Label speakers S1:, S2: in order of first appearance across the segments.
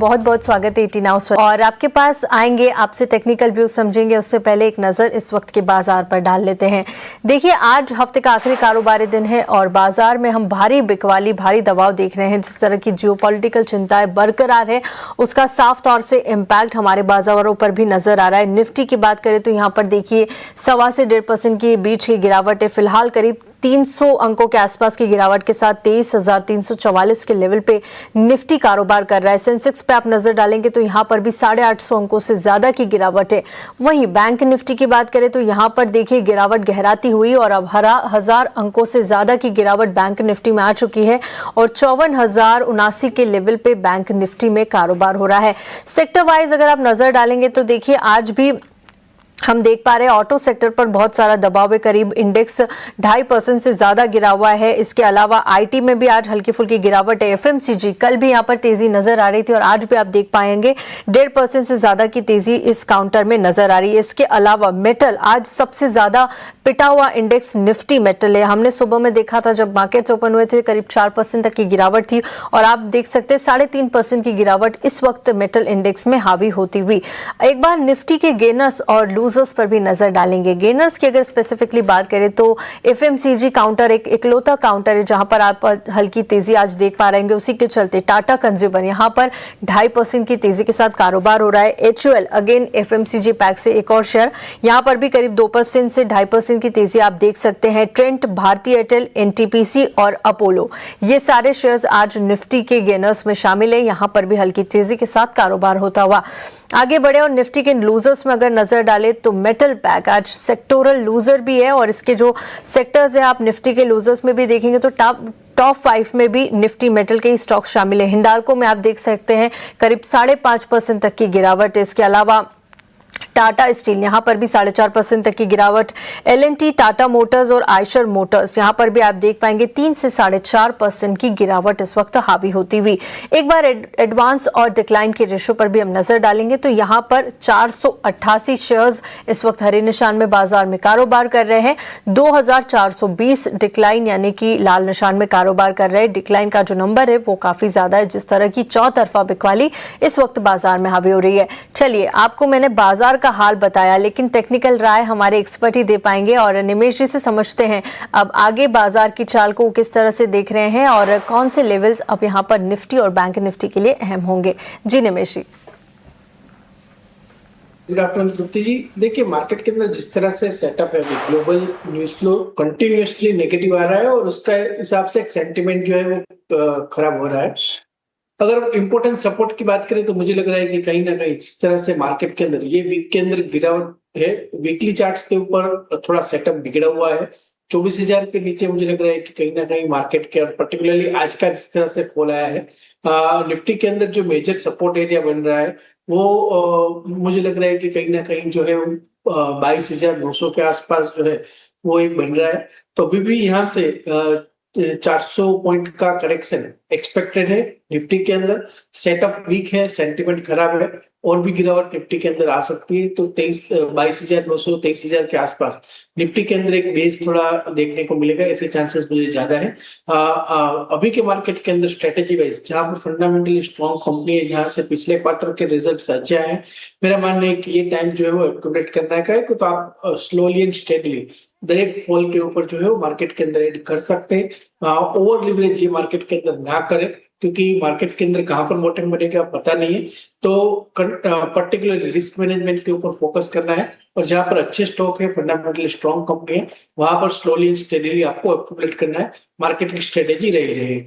S1: बहुत बहुत स्वागत है 18 हाउस और आपके पास आएंगे, आपसे टेक्निकल व्यू समझेंगे। उससे पहले एक नज़र इस वक्त के बाजार पर डाल लेते हैं। देखिए, आज हफ्ते का आखिरी कारोबारी दिन है और बाजार में हम भारी बिकवाली, भारी दबाव देख रहे हैं। जिस तरह की जियोपॉलिटिकल चिंताएं बरकरार है, उसका साफ तौर से इम्पैक्ट हमारे बाजारों पर भी नजर आ रहा है। निफ्टी की बात करें तो यहाँ पर देखिए 1.25 से 1.5% की बीच की गिरावट है। फिलहाल करीब 300 अंकों के आसपास की गिरावट के साथ 23,344 के लेवल पे निफ्टी कारोबार कर रहा है। सेंसेक्स पे आप नजर डालेंगे तो यहां पर भी 850 अंकों से ज्यादा की गिरावट है। वहीं बैंक निफ्टी की बात करें तो यहां पर देखिए गिरावट गहराती हुई और अब 1000 अंकों से ज्यादा की गिरावट बैंक निफ्टी में आ चुकी है और 54,079 के लेवल पे बैंक निफ्टी में कारोबार हो रहा है। सेक्टर वाइज अगर आप नजर डालेंगे तो देखिए आज भी हम देख पा रहे हैं ऑटो सेक्टर पर बहुत सारा दबाव है। करीब इंडेक्स 2.5% से ज्यादा गिरा हुआ है। इसके अलावा आईटी में भी आज हल्की फुल्की गिरावट है। एफएमसीजी कल भी यहां पर तेजी नजर आ रही थी और आज भी आप देख पाएंगे 1.5% से ज्यादा की तेजी इस काउंटर में नजर आ रही है। इसके अलावा मेटल आज सबसे ज्यादा पिटा हुआ इंडेक्स निफ्टी मेटल है। हमने सुबह में देखा था जब मार्केट्स ओपन हुए थे करीब 4% तक की गिरावट थी और आप देख सकते हैं 3.5% की गिरावट इस वक्त मेटल इंडेक्स में हावी होती हुई। एक बार निफ्टी के गेनर्स और लूजर्स पर भी नजर डालेंगे। गेनर्स की अगर स्पेसिफिकली बात करें तो एफएमसीजी काउंटर एक इकलौता काउंटर है जहां पर आप हल्की तेजी आज देख पा रहे हैं। उसी के चलते टाटा कंज्यूमर यहां पर 2.5% की तेजी के साथ कारोबार हो रहा है। एचयूएल अगेन एफएमसीजी पैक से एक और शेयर, यहां पर भी करीब 2% से 2.5% की तेजी आप देख सकते हैं। ट्रेंट, भारती एयरटेल, एनटीपीसी और अपोलो ये सारे शेयर्स आज निफ्टी के गेनर्स में शामिल है। यहां पर भी हल्की तेजी के साथ कारोबार होता हुआ आगे बढ़े। और निफ्टी के लूजर्स में अगर नजर डाले तो मेटल पैक आज सेक्टोरल लूजर भी है और इसके जो सेक्टर्स है आप निफ्टी के लूजर्स में भी देखेंगे तो टॉप 5 में भी निफ्टी मेटल के ही स्टॉक शामिल है। हिंडाल्को में आप देख सकते हैं करीब 5.5% तक की गिरावट है। इसके अलावा टाटा स्टील यहां पर भी 4.5% तक की गिरावट। एलएनटी, टाटा मोटर्स और आयशर मोटर्स यहां पर भी आप देख पाएंगे 3 से 4.5% की गिरावट इस वक्त हावी होती हुई। एक बार एडवांस और डिक्लाइन के रेशो पर भी हम नजर डालेंगे तो यहां पर 488 शेयर्स इस वक्त हरे निशान में बाजार में कारोबार कर रहे हैं। 2420 डिक्लाइन यानी कि लाल निशान में कारोबार कर रहे हैं। डिक्लाइन का जो नंबर है वो काफी ज्यादा है। जिस तरह की चौतरफा बिकवाली इस वक्त बाजार में हावी हो रही है। चलिए, आपको मैंने बाजार का हाल बताया लेकिन टेक्निकल राय हमारे एक्सपर्ट ही दे पाएंगे और निमेश जी से समझते हैं अब आगे बाजार की चाल को किस तरह से देख रहे हैं और कौन से लेवल्स अब यहां पर निफ्टी और बैंक निफ्टी के लिए अहम होंगे। जी निमेश जी।
S2: Good afternoon Tripti ji. देखिए, मार्केट के अंदर जिस तरह से सेटअप है, global news flow continuously negative आ रहा है और उसका हिसाब से एक सेंटिमेंट जो है वो खराब हो रहा है। अगर इंपॉर्टेंट सपोर्ट की बात करें तो मुझे लग रहा है कि कहीं ना कहीं जिस तरह से मार्केट के अंदर ये वीक के अंदर गिरावट है, वीकली चार्ट्स के ऊपर थोड़ा सेटअप बिगड़ा हुआ है। 24,000 के नीचे मुझे लग रहा है कि कहीं ना कहीं मार्केट के और पर्टिकुलरली आज का जिस तरह से फॉल आया है, निफ्टी के अंदर जो मेजर सपोर्ट एरिया बन रहा है वो मुझे लग रहा है कि कहीं ना कहीं जो है 22,900 के आसपास जो है वो एक बन रहा है। तो अभी भी यहाँ से 400 पॉइंट का करेक्शन एक्सपेक्टेड है निफ्टी के अंदर। सेटअप वीक है, सेंटिमेंट खराब है और भी गिरावट निफ्टी के अंदर आ सकती है। तो 22,900 23,000 के आसपास निफ्टी के अंदर एक बेस थोड़ा देखने को मिलेगा, ऐसे चांसेस मुझे ज्यादा है। अभी के मार्केट के अंदर स्ट्रेटेजी वाइज जहां पर फंडामेंटली स्ट्रॉन्ग कंपनी है, जहां से पिछले क्वार्टर के रिजल्ट अच्छे आए हैं, मेरा मानना है कि ये टाइम जो है वो एक्यूमुलेट करने का है। तो आप स्लोली एंड स्टेडली दरेक फॉल के ऊपर जो है वो मार्केट के अंदर एड कर सकते हैं। ओवर लिवरेज ये मार्केट के अंदर ना करें क्योंकि मार्केट के अंदर कहां पर बॉटम बनेगा पता नहीं है। तो पर्टिकुलर रिस्क मैनेजमेंट के ऊपर फोकस करना है और जहां पर अच्छे स्टॉक है, फंडामेंटली स्ट्रॉन्ग कंपनी है, वहां पर स्लोली एंड स्टेडीली आपको एक्यूमुलेट करना है। मार्केट की स्ट्रेटेजी रही रहेगी।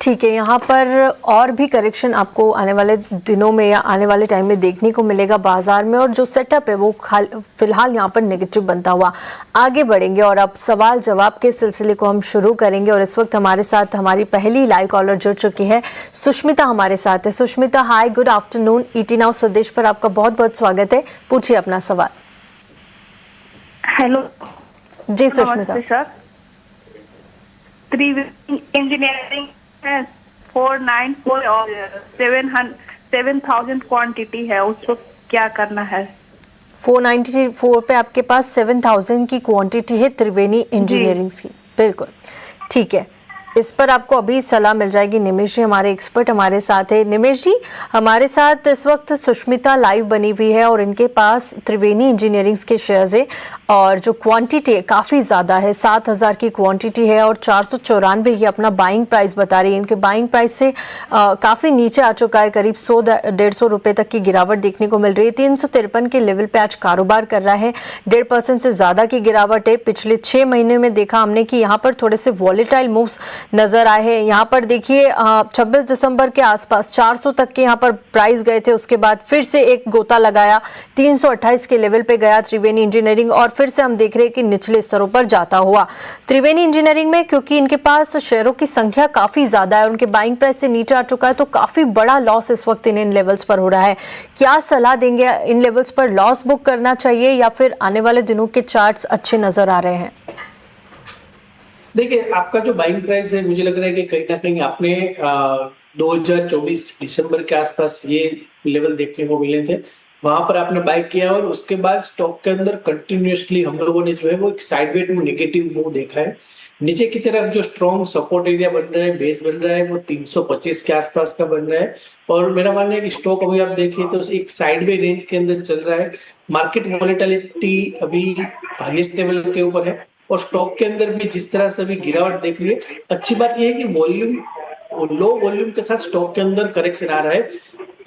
S1: ठीक है, यहाँ पर और भी करेक्शन आपको आने वाले दिनों में या आने वाले टाइम में देखने को मिलेगा बाजार में और जो सेटअप है वो फिलहाल यहाँ पर नेगेटिव बनता हुआ आगे बढ़ेंगे। और अब सवाल जवाब के सिलसिले को हम शुरू करेंगे और इस वक्त हमारे साथ हमारी पहली लाइव कॉलर जुड़ चुकी है, सुष्मिता हमारे साथ है। सुष्मिता, हाय, गुड आफ्टरनून। 18 हाउस स्वदेश पर आपका बहुत बहुत स्वागत है, पूछिए अपना सवाल।
S3: हेलो
S1: जी सुष्मिता।
S3: सर, इंजीनियरिंग 494 और 7,000 क्वांटिटी है, उसको क्या करना है?
S1: 494 पे आपके पास 7,000 की क्वांटिटी है त्रिवेणी इंजीनियरिंग की। बिल्कुल ठीक है, इस पर आपको अभी सलाह मिल जाएगी। निमेश जी हमारे एक्सपर्ट हमारे साथ है। निमेश जी हमारे साथ इस वक्त सुष्मिता लाइव बनी हुई है और इनके पास त्रिवेणी इंजीनियरिंग के शेयर्स है और जो क्वांटिटी है काफ़ी ज़्यादा है, 7,000 की क्वांटिटी है और 494 ये अपना बाइंग प्राइस बता रही है। इनके बाइंग प्राइस से काफ़ी नीचे आ चुका है, करीब 100-150 रुपये तक की गिरावट देखने को मिल रही है। 353 के लेवल पे आज कारोबार कर रहा है, 1.5% से ज़्यादा की गिरावट है। पिछले 6 महीने में देखा हमने कि यहाँ पर थोड़े से वॉलेटाइल मूव्स नजर आए हैं। यहाँ पर देखिए 26 दिसंबर के आसपास 400 तक के यहाँ पर प्राइस गए थे, उसके बाद फिर से एक गोता लगाया, 328 के लेवल पे गया त्रिवेणी इंजीनियरिंग और फिर से हम देख रहे हैं कि निचले स्तरों पर जाता हुआ त्रिवेणी इंजीनियरिंग में, क्योंकि इनके पास शेयरों की संख्या काफी ज्यादा है, उनके बाइंग प्राइस से नीचे आ चुका है, तो काफी बड़ा लॉस इस वक्त इन लेवल्स पर हो रहा है। क्या सलाह देंगे, इन लेवल्स पर लॉस बुक करना चाहिए या फिर आने वाले दिनों के चार्ट्स अच्छे नजर आ रहे हैं?
S2: देखिए, आपका जो बाइंग प्राइस है, मुझे लग रहा है कि कहीं ना कहीं आपने 2024 दिसंबर के आसपास ये लेवल देखने को मिले थे, वहां पर आपने बाय किया और उसके बाद स्टॉक के अंदर कंटिन्यूअसली हम लोगों ने जो है वो एक साइडवे टू नेगेटिव मूव देखा है। नीचे की तरफ जो स्ट्रॉन्ग सपोर्ट एरिया बन रहा है, बेस बन रहा है, वो 325 के आसपास का बन रहा है और मेरा मानना है कि स्टॉक अभी आप देखिए तो एक साइडवे रेंज के अंदर चल रहा है। मार्केट वॉलेटिलिटी अभी हाईएस्ट लेवल के ऊपर है और स्टॉक के अंदर भी जिस तरह से अभी गिरावट देख रही है, अच्छी बात यह है कि वॉल्यूम लो वॉल्यूम के साथ स्टॉक के अंदर करेक्शन आ रहा है।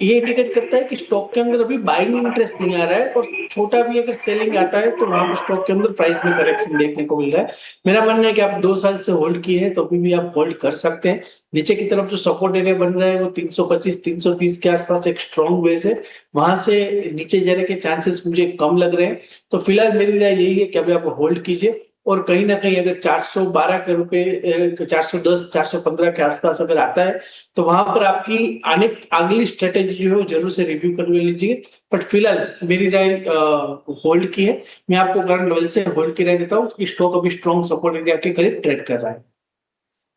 S2: ये इंडिकेट करता है कि स्टॉक के अंदर अभी बाइंग इंटरेस्ट नहीं आ रहा है और छोटा भी अगर सेलिंग आता है तो वहां पर स्टॉक के अंदर प्राइस में करेक्शन देखने को मिल रहा है। मेरा मानना है कि आप 2 साल से होल्ड किए हैं तो अभी भी आप होल्ड कर सकते हैं। नीचे की तरफ जो सपोर्ट एरिया बन रहा है वो 325-330 के आसपास एक स्ट्रॉन्ग बेस है, वहां से नीचे जाने के चांसेस मुझे कम लग रहे हैं। तो फिलहाल मेरी राय यही है कि अभी आप होल्ड कीजिए और कहीं ना कहीं अगर 412 के रुपए 410-415 के आसपास अगर आता है तो वहां पर आपकी अगली स्ट्रेटेजी जो है वो जरूर से रिव्यू कर लीजिए। बट फिलहाल मेरी राय होल्ड की है। मैं आपको करंट लेवल से होल्ड की राय देता हूँ कि स्टॉक अभी स्ट्रॉन्ग सपोर्ट एरिया के करीब ट्रेड कर रहा है।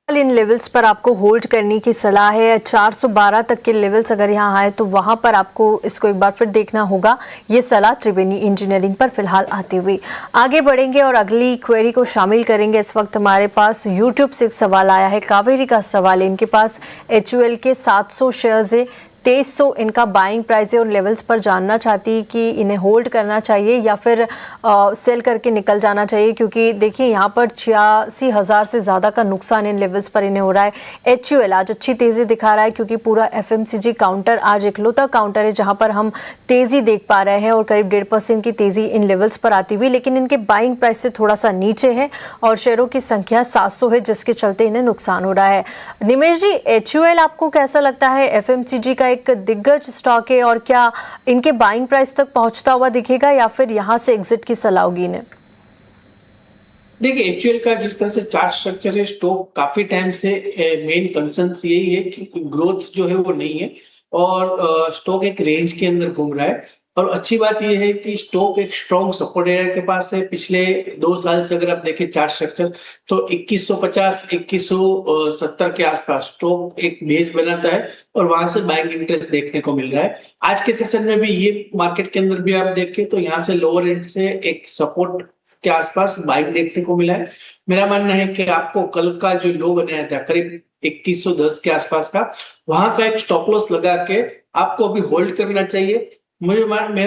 S1: इन लेवल्स पर आपको होल्ड करने की सलाह है। 412 तक के लेवल्स अगर यहाँ आए तो वहां पर आपको इसको एक बार फिर देखना होगा। ये सलाह त्रिवेणी इंजीनियरिंग पर फिलहाल आती हुई आगे बढ़ेंगे और अगली क्वेरी को शामिल करेंगे। इस वक्त हमारे पास यूट्यूब से एक सवाल आया है, कावेरी का सवाल है। इनके पास HUL के 700 शेयर्स है, 2300 इनका बाइंग प्राइस है। उन लेवल्स पर जानना चाहती है कि इन्हें होल्ड करना चाहिए या फिर सेल करके निकल जाना चाहिए, क्योंकि देखिए यहाँ पर 86,000 से ज़्यादा का नुकसान इन लेवल्स पर इन्हें हो रहा है। HUL आज अच्छी तेज़ी दिखा रहा है क्योंकि पूरा FMCG काउंटर आज इकलौता काउंटर है जहाँ पर हम तेज़ी देख पा रहे हैं और करीब 1.5% की तेज़ी इन लेवल्स पर आती हुई, लेकिन इनके बाइंग प्राइस से थोड़ा सा नीचे है और शेयरों की संख्या 700 है, जिसके चलते इन्हें नुकसान हो रहा है। निमेश जी, HUL आपको कैसा लगता है? FMCG का एक दिग्गज स्टॉक है और क्या इनके बाइंग प्राइस तक पहुंचता हुआ दिखेगा या फिर यहां से एग्जिट की सलाह होगी इन्हें?
S2: देखिए, HUL का जिस तरह से चार्ट स्ट्रक्चर है, स्टॉक काफी टाइम से मेन कंसर्न यही है कि ग्रोथ जो है वो नहीं है और स्टॉक एक रेंज के अंदर घूम रहा है। और अच्छी बात यह है कि स्टॉक एक स्ट्रॉन्ग सपोर्ट एरिया के पास है। पिछले 2 साल से अगर आप देखें चार्ट स्ट्रक्चर तो 2150 2170 के आसपास स्टॉक एक बेस बनाता है और वहां से बाइंग इंटरेस्ट देखने को मिल रहा है। आज के सेशन में भी ये मार्केट के अंदर भी आप देखें तो यहाँ से लोअर एंड से एक सपोर्ट के आसपास बाइंग देखने को मिला है। मेरा मानना है कि आपको कल का जो लो बनाया था करीब 2110 के आसपास का, वहां का एक स्टॉप लॉस लगा के आपको अभी होल्ड करना चाहिए। मेरा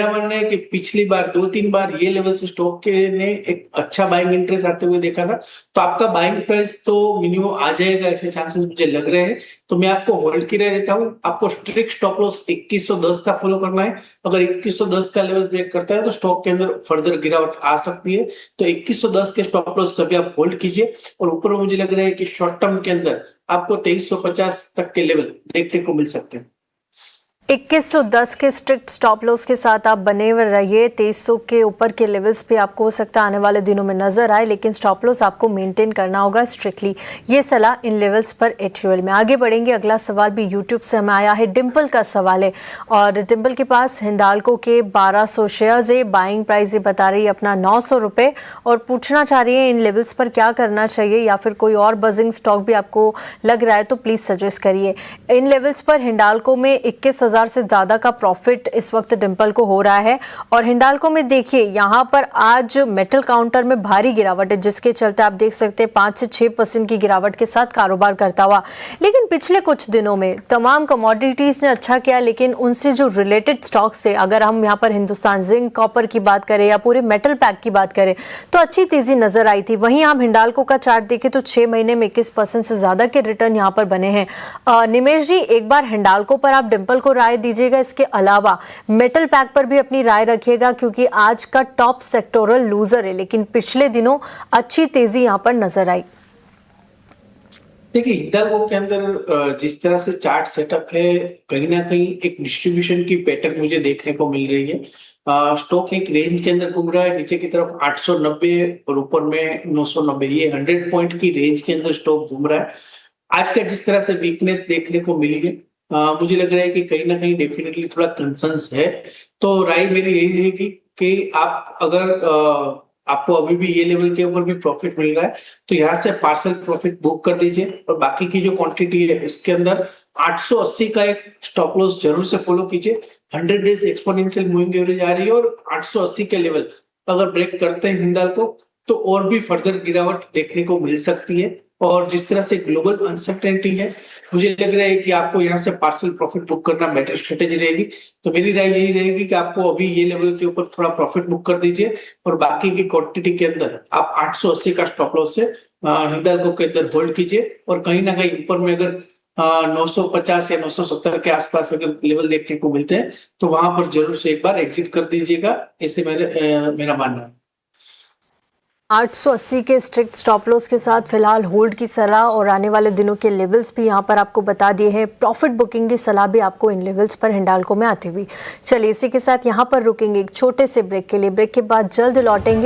S2: मानना है कि पिछली बार 2-3 बार ये लेवल से स्टॉक के ने एक अच्छा बाइंग इंटरेस्ट आते हुए देखा था, तो आपका बाइंग प्राइस तो मिनिमम आ जाएगा, ऐसे चांसेस मुझे लग रहे हैं। तो मैं आपको होल्ड की राय देता हूं। आपको स्ट्रिक्ट स्टॉप लॉस 2110 का फॉलो करना है। अगर 2110 का लेवल ब्रेक करता है तो स्टॉक के अंदर फर्दर गिरावट आ सकती है। तो 2110 के स्टॉप लॉस सभी आप होल्ड कीजिए और ऊपर मुझे लग रहा है कि शॉर्ट टर्म के अंदर आपको 2350 तक के लेवल देखने को मिल सकते हैं।
S1: 2110 के स्ट्रिक्ट स्टॉप लॉस के साथ आप बने हुए रहिए। 2300 के ऊपर के लेवल्स पे आपको हो सकता है आने वाले दिनों में नजर आए, लेकिन स्टॉप लॉस आपको मेंटेन करना होगा स्ट्रिक्टली। ये सलाह इन लेवल्स पर HUL में। आगे बढ़ेंगे, अगला सवाल भी यूट्यूब से हमें आया है। डिम्पल का सवाल है और डिम्पल के पास हिंडाल्को के 1200 शेयर्स है, बाइंग प्राइस ये बता रही है अपना 900 रुपये और पूछना चाह रही है इन लेवल्स पर क्या करना चाहिए या फिर कोई और बजिंग स्टॉक भी आपको लग रहा है तो प्लीज सजेस्ट करिए। इन लेवल्स पर हिंडाल्को में 21,000 1000 से ज़्यादा का प्रॉफिट इस वक्त डिम्पल को हो रहा है। और हिंडाल्को में देखिए यहाँ पर आज मेटल काउंटर में भारी गिरावट है, जिसके चलते आप देख सकते हैं 5 से 6% की गिरावट के साथ कारोबार करता हुआ। लेकिन पिछले कुछ दिनों में तमाम कमोडिटीज़ ने अच्छा किया, लेकिन उनसे जो रिलेटेड स्टॉक्स थे, अगर हम यहाँ पर हिंदुस्तान जिंक, कॉपर की बात करें या पूरे मेटल पैक की बात करें तो अच्छी तेजी नजर आई थी। वहीं हम हिंडाल्को का चार्ट देखें तो 6 महीने में 21% से ज्यादा के रिटर्न यहां पर बने हैं। निमेश जी, एक बार हिंडाल्को पर आप डिम्पल को राय दीजिएगा, इसके अलावा मेटल पैक पर भी अपनी राय रखिएगा, क्योंकि आज का टॉप सेक्टोरल लूजर है, लेकिन पिछले दिनों अच्छी तेजी यहां पर नजर आई।
S2: देखिए, हिंडाल्को के अंदर जिस तरह से चार्ट सेटअप है, कहीं ना कहीं एक डिस्ट्रीब्यूशन की पैटर्न मुझे देखने को मिल रही है। स्टॉक एक रेंज के अंदर घूम रहा है, नीचे की तरफ 890 और ऊपर में 990, ये 100 पॉइंट की रेंज के अंदर स्टॉक घूम रहा है। आज का जिस तरह से वीकनेस देखने को मिली है, मुझे लग रहा है कि कहीं ना कहीं डेफिनेटली थोड़ा कंसर्न्स है। तो राय मेरी यही रहेगी कि आप अगर आपको अभी भी ये लेवल के ऊपर भी प्रॉफिट मिल रहा है तो यहाँ से पार्सल प्रॉफिट बुक कर दीजिए, और बाकी की जो क्वांटिटी है इसके अंदर 880 का एक स्टॉप लॉस जरूर से फॉलो कीजिए। 100 डेज एक्सपोनेंशियल मूविंग एवरेज आ रही है और 880 के लेवल अगर ब्रेक करते हैं हिंडाल्को तो और भी फर्दर गिरावट देखने को मिल सकती है। और जिस तरह से ग्लोबल अनसर्टेनिटी है, मुझे लग रहा है कि आपको यहाँ से पार्सल प्रॉफिट बुक करना बेटर स्ट्रेटेजी रहेगी। तो मेरी राय यही रहेगी कि आपको अभी ये लेवल के ऊपर थोड़ा प्रॉफिट बुक कर दीजिए, और बाकी की क्वांटिटी के अंदर आप 880 का स्टॉप लॉस से हिंडाल्को के अंदर होल्ड कीजिए। और कहीं ना कहीं ऊपर में अगर 950 या 970 के आसपास अगर लेवल देखने को मिलते हैं तो वहां पर जरूर से एक बार एग्जिट कर दीजिएगा, ऐसे मेरा मानना है।
S1: 880 के स्ट्रिक्ट स्टॉप लॉस के साथ फिलहाल होल्ड की सलाह, और आने वाले दिनों के लेवल्स भी यहां पर आपको बता दिए हैं। प्रॉफिट बुकिंग की सलाह भी आपको इन लेवल्स पर हिंडाल्को में आती हुई। चलिए इसी के साथ यहां पर रुकेंगे एक छोटे से ब्रेक के लिए। ब्रेक के बाद जल्द लौटेंगे।